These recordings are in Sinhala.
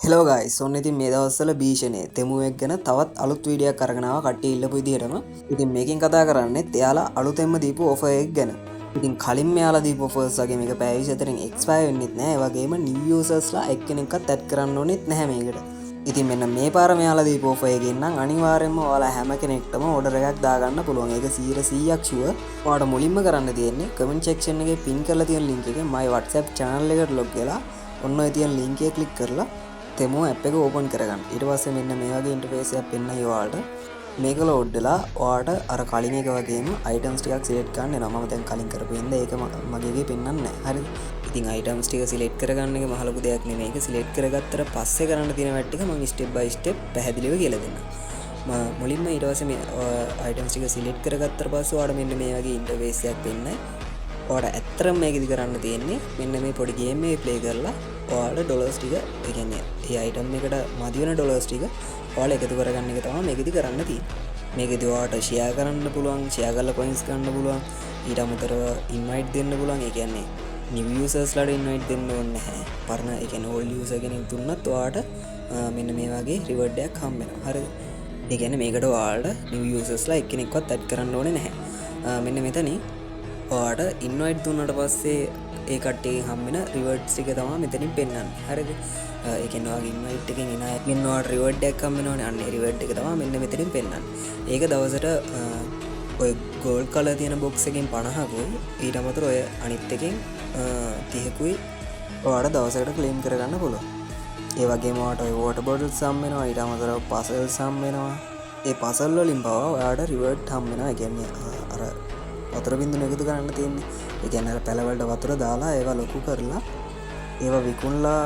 හෙලෝ ගයිස් ඔන්න ඉතින් මේ දවස්වල භීෂණය තෙමුවෙක් ගැන තවත් අලුත් වීඩියක් කරගෙනාව කට්ටිය ඉල්ලපු විදිහටම ඉතින් මේකෙන් කතා කරන්නේ එයාලා අලුතෙන්ම දීපු ඔෆර් එකක් ගැන. ඉතින් කලින් මෙයාලා දීපු ඔෆර්ස් වගේ මේක පැය 24න් එක්ස්පයර් වෙන්නෙත් නැහැ. ඒ වගේම නිව් යූසර්ස්ලා එක්කෙනෙක්වත් ඇඩ් කරන්න ඕනෙත් නැහැ මේකට. ඉතින් මෙන්න මේ පාර මෙයාලා දීපු ඔෆර් එකෙන් නම් අනිවාර්යයෙන්ම ඔයාලා හැම කෙනෙක්ටම ඕඩර් එකක් දාගන්න පුළුවන්. ඒක 100%ක් ෂුවර්. ඔයාලට මුලින්ම කරන්න තියෙන්නේ කමෙන්ට් සෙක්ෂන් එකේ පින් කරලා තියෙන ලින්ක් එකේ my WhatsApp channel එකට log වෙලා ඔන්න ඔය තියෙන ලින්ක් එක ක්ලික් කරලා තෙමු ඇප් එක ඕපන් කරගන්න. ඊට පස්සේ මෙන්න මේ වගේ ඉන්ටර්ෆේස් එකක් පෙන්නයි ඔයාලට. මේක ලෝඩ් වෙලා ඔයාලට අර කලින් එක වගේම අයිටම්ස් ටිකක් සිලෙක්ට් කරන්න එනවා. මම දැන් කලින් කරපු ඉඳ ඒක මගේගේ පෙන්නන්නේ නැහැ. හරිද? ඉතින් අයිටම්ස් ටික සිලෙක්ට් කරගන්න එක මහ ලොකු දෙයක් නෙමෙයි. ඒක සිලෙක්ට් කරගත්තට පස්සේ කරන්න තියෙන වැඩ ටික මම ස්ටෙප් බයි ස්ටෙප් පැහැදිලිව කියලා දෙන්නම්. මුලින්ම ඊට පස්සේ මේ අයිටම්ස් ටික සිලෙක්ට් කරගත්තට පස්සේ ඔයාලට මෙන්න මේ වගේ ඉන්ටර්ෆේස් එකක් පෙන්නයි. ඔයාලට ඇත්තටම මේකෙදි කරන්න තියෙන්නේ මෙන්න මේ පොඩි ගේම් එක ප්ලේ කරලා ඔයාලට ඩොලර්ස් ටික ඒ කියන්නේ ඒ අයිටම් එකට මදි වෙන ඩොලර්ස් ටික ඔයාලා එකතු කරගන්න එක තමයි මේකෙදි කරන්න තියෙන්නේ. මේකෙදි ඔයාලට ෂෙයා කරන්න පුළුවන්, ෂෙයා කරලා කොයින්ස් ගන්න පුළුවන්. ඊට අමතරව ඉන්වයිට් දෙන්න පුළුවන්. ඒ කියන්නේ නිව් යූසර්ස්ලාට ඉන්වයිට් දෙන්න ඕනේ නැහැ. පරණ ඒ කියන්නේ ඕල්ඩ් යූසර් කෙනෙක් දුන්නත් ඔයාලට මෙන්න මේ වගේ රිවර්ඩ් එකක් හම්බ වෙනවා. හරිද? ඒ කියන්නේ මේකට ඔයාලට නිව් යූසර්ස්ලා එක්කෙනෙක්වත් ඇඩ් කරන්න ඕනේ නැහැ. මෙන්න මෙතනින් ඔයාලට ඉන්වයිට් දුන්නාට පස්සේ ඒ කට්ටියගෙන් හම්බෙන රිවර්ඩ්ස් ටික තමයි මෙතනින් පෙන්වන්නේ. හරිද? ඒ කියන්නේ ඔයාගේ ඉන්වයිට් එකෙන් එන අයගෙන් ඔයාලට රිවර්ඩ් එකක් හම්බ වෙනවනේ. අන්න ඒ රිවර්ඩ් එක තමයි මෙන්න මෙතනින් පෙන්වන්නේ. ඒක දවසට ඔය ගෝල්ඩ් කලර් තියෙන බොක්ස් එකෙන් 50කුයි ඊට අමතරව ඔය අනිත් එකෙන් 30කුයි ඔයාලට දවසකට ක්ලේම් කරගන්න පුළුවන්. ඒ වගේම ඔයාලට ඔය වෝටර් බෝටල්ස් හම්බ වෙනවා. ඊට අමතරව පසල්ස් හම්බ වෙනවා. ඒ පසල් වලින් පවා ඔයාලට රිවර්ඩ් හම්බ වෙනවා. ඒ කියන්නේ අර වතුර බින්දුන එකතු කරන්න තියෙන්නේ. ඒ කියන්නේ අර පැලවලට වතුර දාලා ඒවා ලොකු කරලා ඒවා විකුණලා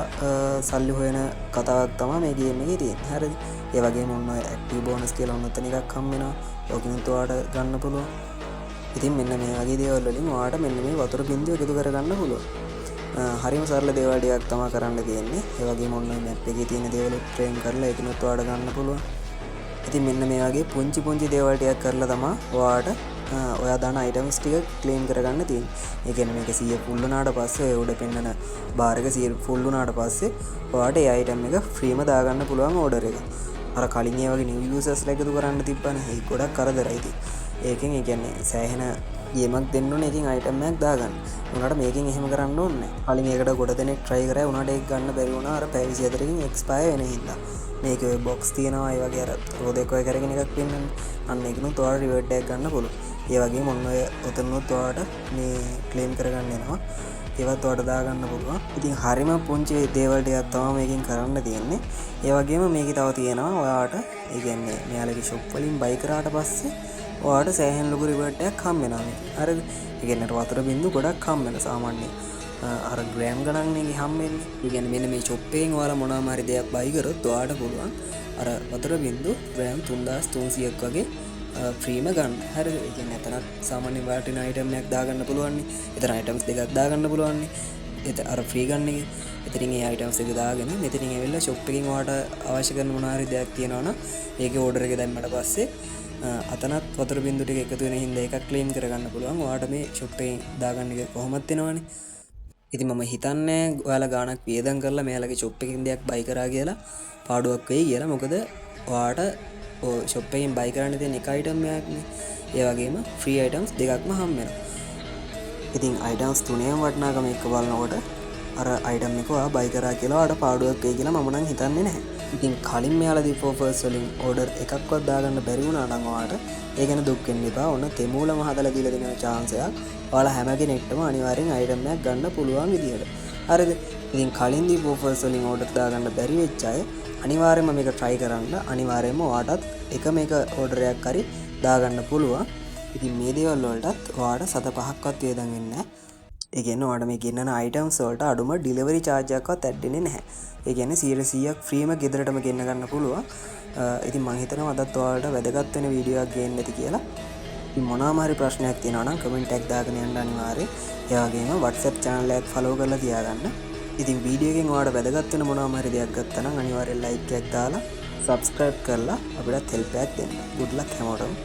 සල්ලි හොයන කතාවක් තමයි මේ ගේම් එකේ තියෙන්නේ. හරිද? ඒ වගේම ඔන්න ඔය ඇක්ටිව් බෝනස් කියලා ඔන්න ඔතන එකක් හම්බ වෙනවා. ඕකිනුත් ඔයාලට ගන්න පුළුවන්. ඉතින් මෙන්න මේ වගේ දේවල් වලින් ඔයාලට මෙන්න මේ වතුර බින්දුව එකතු කරගන්න පුළුවන්. හරිම සරල දේවල් ටිකක් තමයි කරන්න තියෙන්නේ. ඒ වගේම ඔන්න ඔය මැප් එකේ තියෙන දේවල් ට්‍රේන් කරලා ඒකිනුත් ඔයාලට ගන්න පුළුවන්. ඉතින් මෙන්න මේ වගේ පුංචි පුංචි දේවල් ටිකක් කරලා තමයි ඔයාලට ඔයා දාන අයිටම්ස් ටික ක්ලේම් කරගන්න තියෙන්නේ. ඒ කියන්නේ මේක 100 ෆුල් වුණාට පස්සේ ඔය උඩ පෙන්නන බාර් එක 100 ෆුල් වුණාට පස්සේ ඔයාලට ඒ අයිටම් එක ෆ්‍රීම දාගන්න පුළුවන් ඕඩර් එක. අර කලින් ඒ වගේ නිව් යූසර්ස්ලා එකතු කරන්න තිබ්බනේ. ඒක ගොඩක් කරදරයි ඉතින්. ඒකෙන් ඒ කියන්නේ සෑහෙන ගේමක් දෙන්න ඕනේ. ඒකෙන් අයිටම් එකක් දාගන්න. උනාට මේකෙන් එහෙම කරන්න ඕනේ නැහැ. කලින් ඒකට ගොඩ දෙනෙක් try කරා. උනාට ඒක ගන්න බැරි වුණා. අර පැය 24කින් එක්ස්පයර් වෙන හින්දා. මේක ඔය බොක්ස් තියෙනවා. ඒ වගේ අර රෝදේක ඔය කරගෙන එකක් වෙන්නන්නේ. අන්න ඒකනොත් ඔයාලා රිවර්ඩ් එකක් ගන්න පුළුවන්. ඒ වගේම ඔන්න ඔය ඔතනොත් ඔයාලට මේ ක්ලේම් කරගන්න එනවා. ඒවත් ඔයාලට දාගන්න පුළුවන්. ඉතින් හරිම පුංචි දේවල් ටිකක් තමයි මේකෙන් කරන්න තියෙන්නේ. ඒ වගේම මේකේ තව තියෙනවා ඔයාලට ඒ කියන්නේ මෙයාලගේ shop වලින් buy කරාට පස්සේ ඔයාලට සෑහෙන ලොකු රිවර්ඩ් එකක් හම්බ වෙනවා මේක. හරිද? ඒ කියන්නේ වතුර බින්දු ගොඩක් හම්බ වෙන සාමාන්‍යයෙන්. අර ග්‍රෑම් ගණන් නේ හම්බෙන්නේ. ඒ කියන්නේ මෙන්න මේ shop එකෙන් ඔයාලා මොනවාම හරි දෙයක් buy කරොත් ඔයාලට පුළුවන් අර වතුර බින්දු ග්‍රෑම් 3300ක් වගේ ෆ්‍රීම ගන්න. හරිද? ඒ කියන්නේ එතනත් සාමාන්‍ය වටින අයිටම් එකක් දාගන්න පුළුවන් නේ. එතන අයිටම්ස් දෙකක් දාගන්න පුළුවන් නේ. අර ෆ්‍රී ගන්න එකේ. එතනින් ඒ අයිටම්ස් එක දාගෙන මෙතනින් ඇවිල්ලා shop එකෙන් ඔයාලට අවශ්‍ය කරන මොනවා හරි දෙයක් තියෙනවා නම් ඒකේ ඕඩර් එක දැම්මට පස්සේ අතනත් වතුර බින්දු ටික එකතු වෙන හින්දා එකක් ක්ලේම් කරගන්න පුළුවන්. ඔයාලට මේ shop එකෙන් දාගන්න එක කොහොමද වෙනවනේ. ඉතින් මම හිතන්නේ ඔයාලා ගාණක් වියදම් කරලා මෙයාලගේ shop එකකින් දෙයක් buy කරා කියලා පාඩුවක් වෙයි කියලා. මොකද ඔයාලට shop එකෙන් buy කරන්න තියෙන එක item එකක්නේ. ඒ වගේම free items දෙකක්ම හම්බ වෙනවා. ඉතින් items තුනේම වටිනාකම එක්ක බලනකොට අර item එක ඔයා buy කරා කියලා ඔයාලට පාඩුවක් වෙයි කියලා මම නම් හිතන්නේ නැහැ. ඉතින් කලින් මෙයාලා දීපු offers වලින් order එකක්වත් දාගන්න බැරි වුණා නම් ඔයාලට ඒ ගැන දුක් වෙන්න එපා. ඔන්න තෙමූලම හදලා දීලා දෙන chance එකක්. ඔයාලා හැම කෙනෙක්ටම අනිවාර්යෙන් item එකක් ගන්න පුළුවන් විදියට. හරිද? ඉතින් කලින් දීපු offers වලින් order දාගන්න බැරි වෙච්ච අය අනිවාර්යයෙන්ම මේක try කරන්න. අනිවාර්යයෙන්ම ඔයාටත් එක මේක order එකක් හරි දාගන්න පුළුවන්. ඉතින් මේ දේවල් වලටත් ඔයාට සත පහක්වත් වේදන් වෙන්නේ නැහැ. ඒ කියන්නේ ඔයාට මේ ගෙන්නන items වලට අඩුම delivery charge එකක්වත් add වෙන්නේ නැහැ. ඒ කියන්නේ 100%ක් ෆ්‍රීම ගෙදරටම ගෙන්න ගන්න පුළුවන්. ඉතින් මම හිතනවා අදත් ඔයාලට වැදගත් වෙන වීඩියෝ එකක් ගේන්න ඇති කියලා. ඉතින් මොනවාම හරි ප්‍රශ්නයක් තියෙනවා නම් කමෙන්ට් එකක් දාගෙන යන්න අනිවාර්යයෙන්. ඒ වගේම WhatsApp channel එකත් follow කරලා තියාගන්න. ඉතින් වීඩියෝ එකෙන් ඔයාලට වැදගත් වෙන මොනවාම හරි දෙයක් ගත්තා නම් අනිවාර්යෙන් like එකක් දාලා subscribe කරලා අපිටත් help එකක් දෙන්න. good luck හැමෝටම.